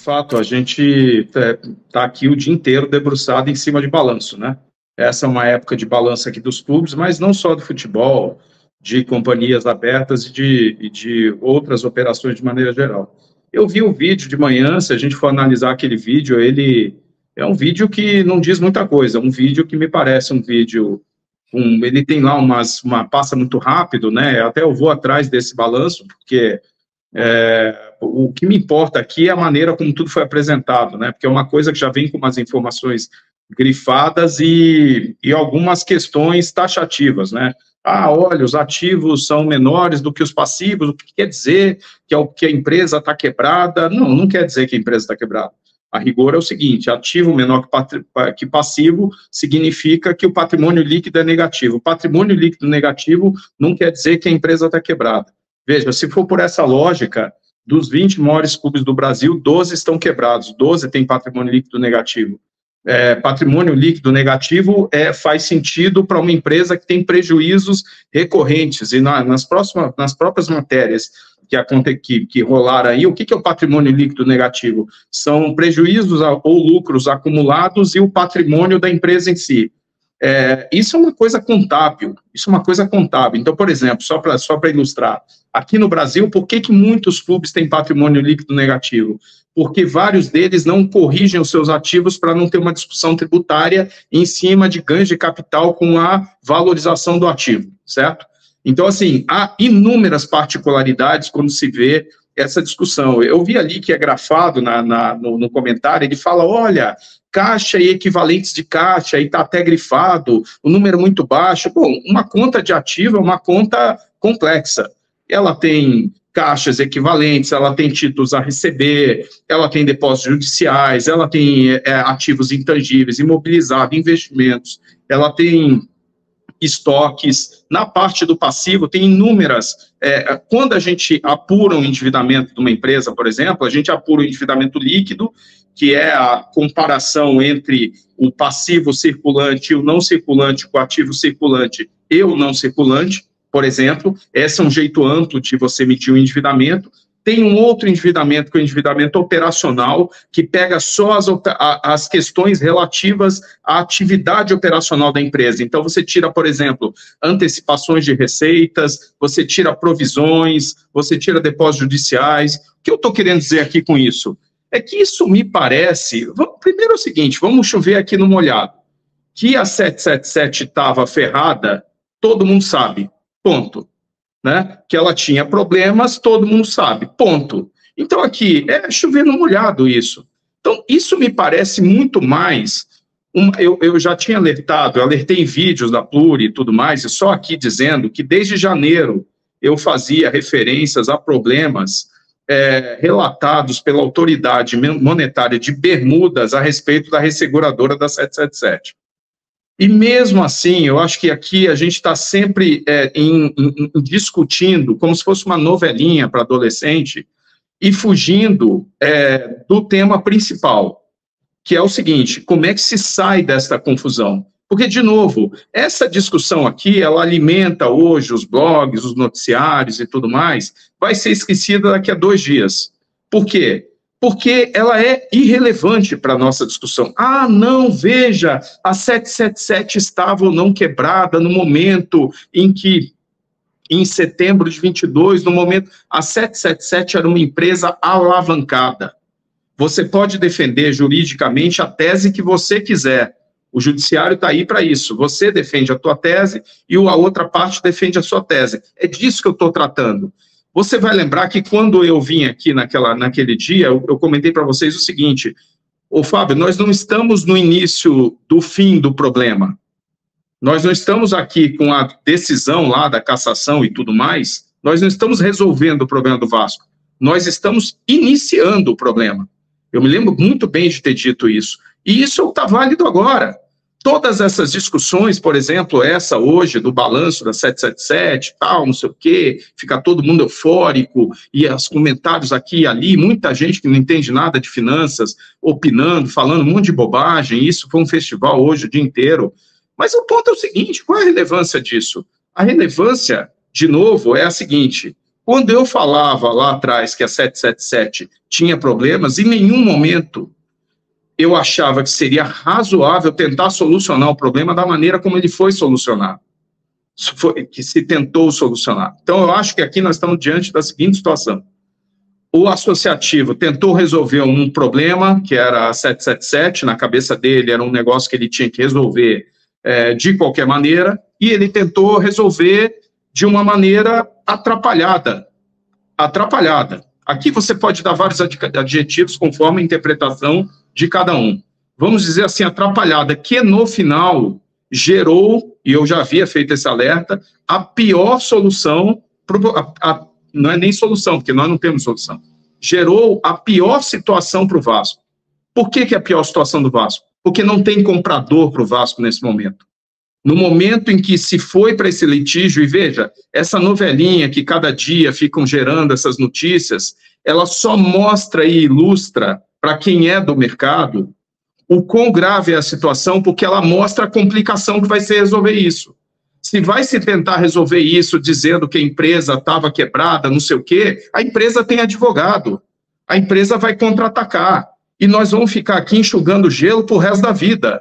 fato, a gente está aqui o dia inteiro debruçado em cima de balanço, né? Essa é uma época de balanço aqui dos clubes, mas não só do futebol, de companhias abertas e de outras operações de maneira geral. Eu vi o vídeo de manhã, se a gente for analisar aquele vídeo, ele é um vídeo que não diz muita coisa, um vídeo que me parece um vídeo, ele tem lá passa muito rápido, né? Até eu vou atrás desse balanço, porque o que me importa aqui é a maneira como tudo foi apresentado, né? Porque é uma coisa que já vem com umas informações grifadas e algumas questões taxativas, né? Ah, olha, os ativos são menores do que os passivos, o que quer dizer que a empresa está quebrada? Não, não quer dizer que a empresa está quebrada. A rigor é o seguinte, ativo menor que passivo significa que o patrimônio líquido é negativo. O patrimônio líquido negativo não quer dizer que a empresa está quebrada. Veja, se for por essa lógica, dos 20 maiores clubes do Brasil, 12 estão quebrados, 12 têm patrimônio líquido negativo. Patrimônio líquido negativo faz sentido para uma empresa que tem prejuízos recorrentes, e nas próprias matérias que rolaram aí, o que é o patrimônio líquido negativo? São prejuízos ou lucros acumulados e o patrimônio da empresa em si. Isso é uma coisa contábil, Então, por exemplo, só para ilustrar, aqui no Brasil, por que muitos clubes têm patrimônio líquido negativo? Porque vários deles não corrigem os seus ativos para não ter uma discussão tributária em cima de ganhos de capital com a valorização do ativo, certo? Então, assim, há inúmeras particularidades quando se vê essa discussão. Eu vi ali que é grafado no comentário, ele fala, olha, caixa e equivalentes de caixa, aí está até grifado, o número muito baixo. Bom, uma conta de ativo é uma conta complexa. Ela tem caixas equivalentes, ela tem títulos a receber, ela tem depósitos judiciais, ela tem ativos intangíveis, imobilizados, investimentos, ela tem estoques. Na parte do passivo, tem inúmeras. Quando a gente apura o endividamento de uma empresa, por exemplo, a gente apura o endividamento líquido, que é a comparação entre o passivo circulante e o não circulante, com o ativo circulante e o não circulante, por exemplo. Esse é um jeito amplo de você medir o endividamento. Tem um outro endividamento, que é o endividamento operacional, que pega só as questões relativas à atividade operacional da empresa. Então, você tira, por exemplo, antecipações de receitas, você tira provisões, você tira depósitos judiciais. O que eu estou querendo dizer aqui com isso? É que isso me parece... Primeiro é o seguinte, vamos chover aqui no molhado. Que a 777 estava ferrada, todo mundo sabe, ponto. Né? Que ela tinha problemas, todo mundo sabe, ponto. Então, aqui, chover no molhado isso. Então, isso me parece muito mais... Eu já tinha alertado, eu alertei em vídeos da Pluri e tudo mais, e só aqui dizendo que desde janeiro eu fazia referências a problemas relatados pela autoridade monetária de Bermudas a respeito da resseguradora da 777. E mesmo assim, eu acho que aqui a gente está sempre discutindo como se fosse uma novelinha para adolescente e fugindo do tema principal, que é o seguinte, como é que se sai desta confusão? Porque, de novo, essa discussão aqui, ela alimenta hoje os blogs, os noticiários e tudo mais, vai ser esquecida daqui a 2 dias. Por quê? Porque ela é irrelevante para a nossa discussão. Ah, não, veja, a 777 estava ou não quebrada no momento em que, em setembro de 22, no momento, a 777 era uma empresa alavancada. Você pode defender juridicamente a tese que você quiser. O judiciário está aí para isso. Você defende a tua tese e a outra parte defende a sua tese. É disso que eu estou tratando. Você vai lembrar que quando eu vim aqui naquele dia, eu comentei para vocês o seguinte, Fábio, nós não estamos no início do fim do problema. Nós não estamos aqui com a decisão lá da cassação e tudo mais, nós não estamos resolvendo o problema do Vasco. Nós estamos iniciando o problema. Eu me lembro muito bem de ter dito isso. E isso está válido agora. Todas essas discussões, por exemplo, essa hoje do balanço da 777, tal, não sei o quê, fica todo mundo eufórico, e os comentários aqui e ali, muita gente que não entende nada de finanças, opinando, falando um monte de bobagem, isso foi um festival hoje o dia inteiro. Mas o ponto é o seguinte, qual é a relevância disso? A relevância, de novo, é a seguinte, Quando eu falava lá atrás que a 777 tinha problemas, em nenhum momento eu achava que seria razoável tentar solucionar o problema da maneira como ele foi solucionado, que se tentou solucionar. Então, eu acho que aqui nós estamos diante da seguinte situação. O associativo tentou resolver um problema, que era a 777, na cabeça dele era um negócio que ele tinha que resolver de qualquer maneira, e ele tentou resolver de uma maneira atrapalhada. Aqui você pode dar vários adjetivos conforme a interpretação de cada um. Vamos dizer assim, atrapalhada, que no final gerou, e eu já havia feito esse alerta, a pior solução, não é nem solução, porque nós não temos solução, gerou a pior situação para o Vasco. Por que é a pior situação do Vasco? Porque não tem comprador para o Vasco nesse momento. No momento em que se foi para esse litígio, e veja, essa novelinha que cada dia ficam gerando essas notícias, ela só mostra e ilustra para quem é do mercado o quão grave é a situação, porque ela mostra a complicação que vai ser resolver isso. Se vai se tentar resolver isso dizendo que a empresa estava quebrada, não sei o quê, a empresa tem advogado, a empresa vai contra-atacar, e nós vamos ficar aqui enxugando gelo para o resto da vida.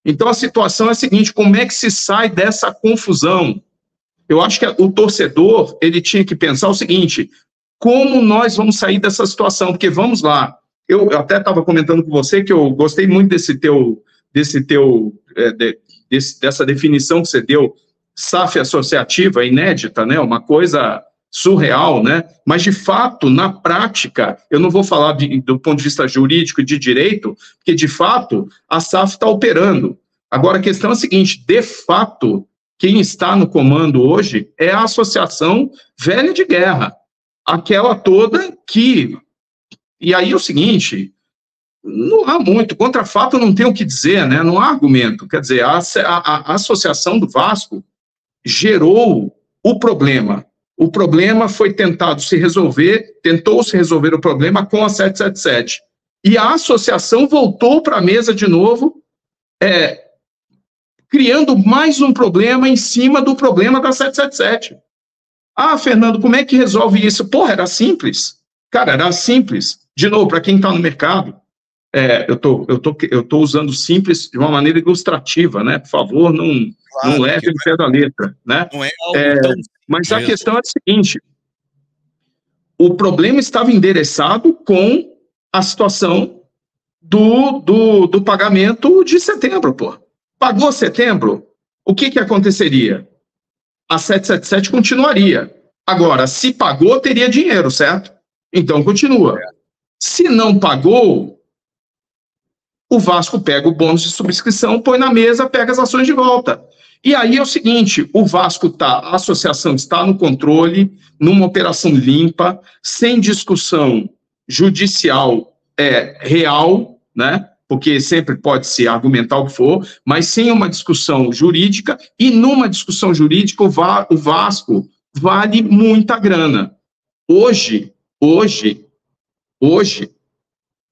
Então, a situação é a seguinte, como é que se sai dessa confusão? Eu acho que o torcedor, ele tinha que pensar o seguinte, como nós vamos sair dessa situação? Porque, vamos lá, eu até estava comentando com você que eu gostei muito dessa definição que você deu, SAF associativa, inédita, né? Uma coisa surreal, né? Mas, de fato, na prática, eu não vou falar do ponto de vista jurídico e de direito, porque, de fato, a SAF está operando. Agora, a questão é a seguinte, de fato, quem está no comando hoje é a associação velha de guerra, aquela toda que... E aí é o seguinte, não há muito, contra fato não tem o que dizer, né? Não há argumento. Quer dizer, a associação do Vasco gerou o problema. O problema foi tentou se resolver o problema com a 777. E a associação voltou para a mesa de novo, criando mais um problema em cima do problema da 777. Ah, Fernando, como é que resolve isso? Porra, era simples. Cara, era simples. De novo, para quem está no mercado, eu tô usando simples de uma maneira ilustrativa, né? Por favor, não leve o pé da letra, né? Não é algo tão... Mas a questão é a seguinte, o problema estava endereçado com a situação do pagamento de setembro, pô. Pagou setembro, o que aconteceria? A 777 continuaria. Agora, se pagou, teria dinheiro, certo? Então, continua. Se não pagou, o Vasco pega o bônus de subscrição, põe na mesa, pega as ações de volta. E aí é o seguinte, a associação está no controle, numa operação limpa, sem discussão judicial real, né? Porque sempre pode se argumentar o que for, mas sem uma discussão jurídica, e numa discussão jurídica o Vasco vale muita grana. Hoje,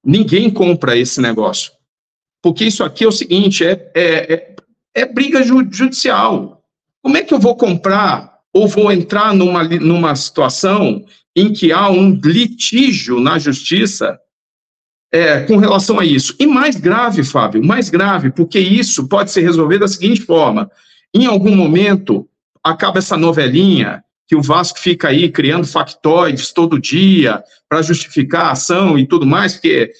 ninguém compra esse negócio. Porque isso aqui é o seguinte, é briga judicial. Como é que eu vou comprar ou vou entrar numa situação em que há um litígio na justiça com relação a isso? E mais grave, Fábio, mais grave, porque isso pode ser resolvido da seguinte forma, em algum momento acaba essa novelinha que o Vasco fica aí criando factoides todo dia para justificar a ação e tudo mais, porque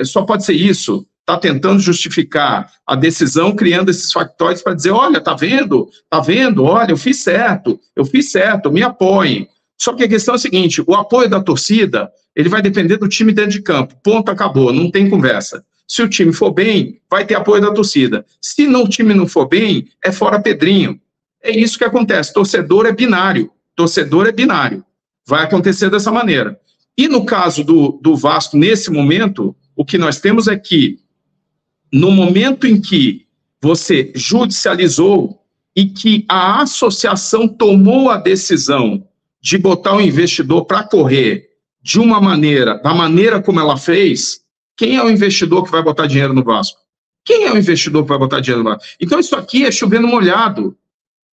só pode ser isso. Está tentando justificar a decisão, criando esses factoides para dizer, olha, tá vendo, olha, eu fiz certo, me apoiem. Só que a questão é a seguinte, o apoio da torcida, ele vai depender do time dentro de campo, ponto, acabou, não tem conversa. Se o time for bem, vai ter apoio da torcida. Se o time não for bem, é fora Pedrinho. É isso que acontece, torcedor é binário, vai acontecer dessa maneira. E no caso do Vasco, nesse momento, o que nós temos é que, no momento em que você judicializou e que a associação tomou a decisão de botar o investidor para correr da maneira como ela fez, quem é o investidor que vai botar dinheiro no Vasco? Quem é o investidor que vai botar dinheiro no Vasco? Então, isso aqui é chovendo molhado.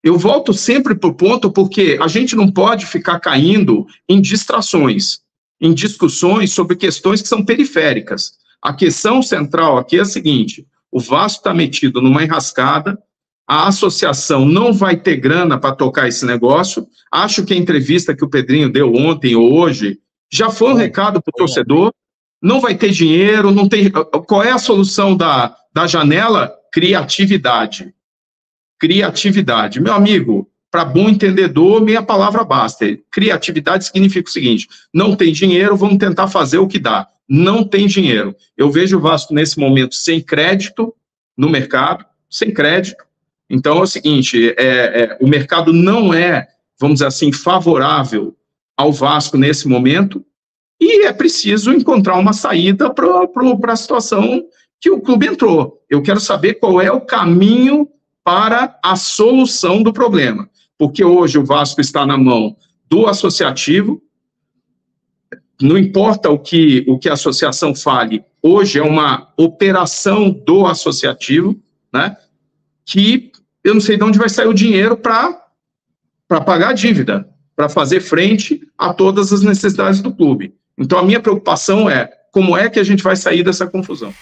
Eu volto sempre para o ponto porque a gente não pode ficar caindo em distrações, em discussões sobre questões que são periféricas. A questão central aqui é a seguinte: o Vasco está metido numa enrascada, a associação não vai ter grana para tocar esse negócio. Acho que a entrevista que o Pedrinho deu ontem ou hoje já foi um recado para o torcedor. Não vai ter dinheiro, não tem. Qual é a solução da janela? Criatividade. Criatividade. Meu amigo, para bom entendedor, meia palavra basta. Criatividade significa o seguinte: não tem dinheiro, vamos tentar fazer o que dá. Não tem dinheiro. Eu vejo o Vasco nesse momento sem crédito no mercado, sem crédito. Então é o seguinte, o mercado não é, vamos dizer assim, favorável ao Vasco nesse momento, e é preciso encontrar uma saída para a situação que o clube entrou. Eu quero saber qual é o caminho para a solução do problema, porque hoje o Vasco está na mão do associativo, não importa o que a associação fale, hoje é uma operação do associativo, né, que eu não sei de onde vai sair o dinheiro para pagar a dívida, para fazer frente a todas as necessidades do clube. Então, a minha preocupação é como é que a gente vai sair dessa confusão.